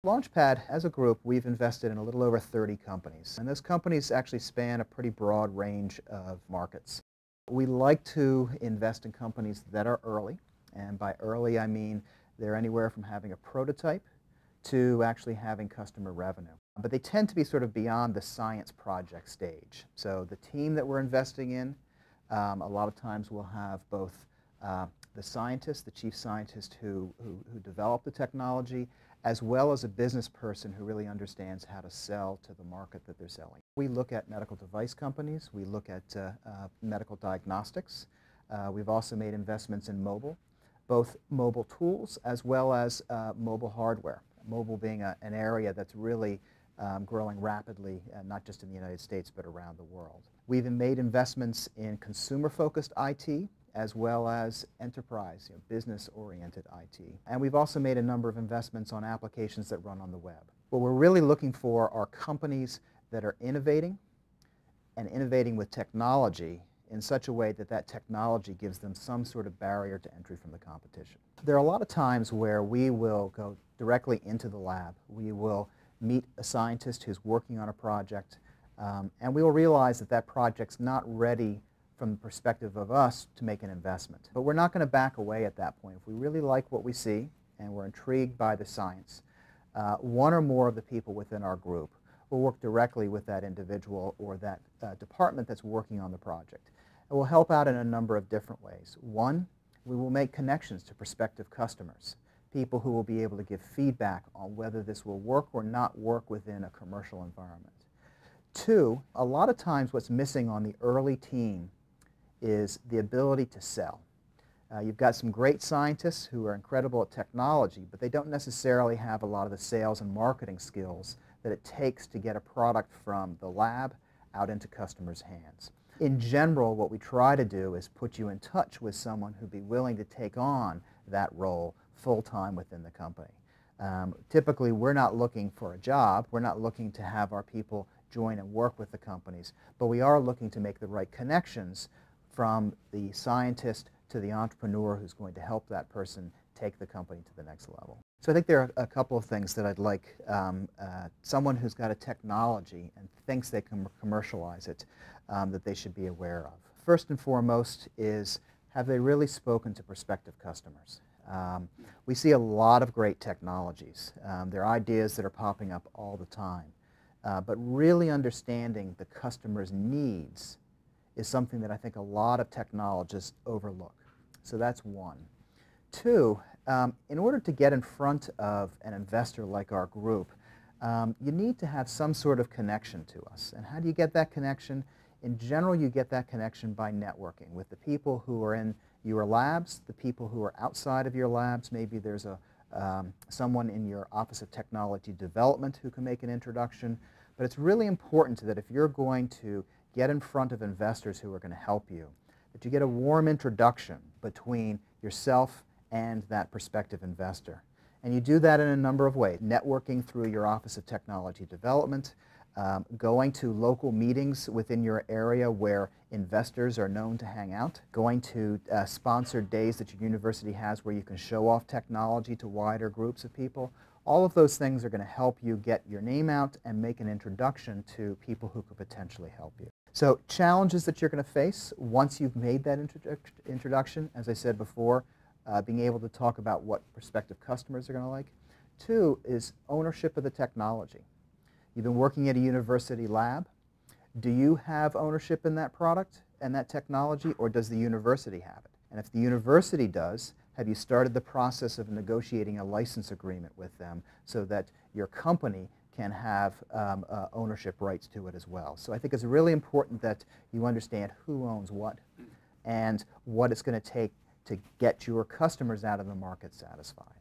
Launchpad, as a group, we've invested in a little over 30 companies, and those companies actually span a pretty broad range of markets. We like to invest in companies that are early, and by early I mean they're anywhere from having a prototype to actually having customer revenue. But they tend to be sort of beyond the science project stage. So the team that we're investing in, a lot of times will have both the scientist, the chief scientist who developed the technology, as well as a business person who really understands how to sell to the market that they're selling. We look at medical device companies, we look at medical diagnostics. We've also made investments in mobile, both mobile tools as well as mobile hardware. Mobile being an area that's really growing rapidly, not just in the United States, but around the world. We've made investments in consumer-focused IT, as well as enterprise, business-oriented IT. And we've also made a number of investments on applications that run on the web. What we're really looking for are companies that are innovating, and innovating with technology in such a way that that technology gives them some sort of barrier to entry from the competition. There are a lot of times where we will go directly into the lab. We will meet a scientist who's working on a project, and we will realize that that project's not ready from the perspective of us to make an investment. But we're not going to back away at that point. If we really like what we see and we're intrigued by the science, one or more of the people within our group will work directly with that individual or that department that's working on the project. And we'll help out in a number of different ways. One, we will make connections to prospective customers, people who will be able to give feedback on whether this will work or not work within a commercial environment. Two, a lot of times what's missing on the early team is the ability to sell. You've got some great scientists who are incredible at technology, but they don't necessarily have a lot of the sales and marketing skills that it takes to get a product from the lab out into customers' hands. In general, what we try to do is put you in touch with someone who'd be willing to take on that role full-time within the company. Typically, we're not looking for a job. We're not looking to have our people join and work with the companies, but we are looking to make the right connections from the scientist to the entrepreneur who's going to help that person take the company to the next level. So I think there are a couple of things that I'd like someone who's got a technology and thinks they can commercialize it that they should be aware of. First and foremost is, have they really spoken to prospective customers? We see a lot of great technologies. There are ideas that are popping up all the time. But really understanding the customer's needs is something that I think a lot of technologists overlook. So that's one. Two, in order to get in front of an investor like our group, you need to have some sort of connection to us. And how do you get that connection? In general, you get that connection by networking with the people who are in your labs, the people who are outside of your labs. Maybe there's someone in your Office of Technology Development who can make an introduction. But it's really important that if you're going to get in front of investors who are going to help you, that you get a warm introduction between yourself and that prospective investor. And you do that in a number of ways. Networking through your Office of Technology Development, going to local meetings within your area where investors are known to hang out, going to sponsored days that your university has where you can show off technology to wider groups of people. All of those things are going to help you get your name out and make an introduction to people who could potentially help you. So challenges that you're going to face once you've made that introduction, as I said before, being able to talk about what prospective customers are going to like. Two is ownership of the technology. You've been working at a university lab. Do you have ownership in that product and that technology, or does the university have it? And if the university does, have you started the process of negotiating a license agreement with them so that your company can have ownership rights to it as well? So I think it's really important that you understand who owns what and what it's going to take to get your customers out of the market satisfied.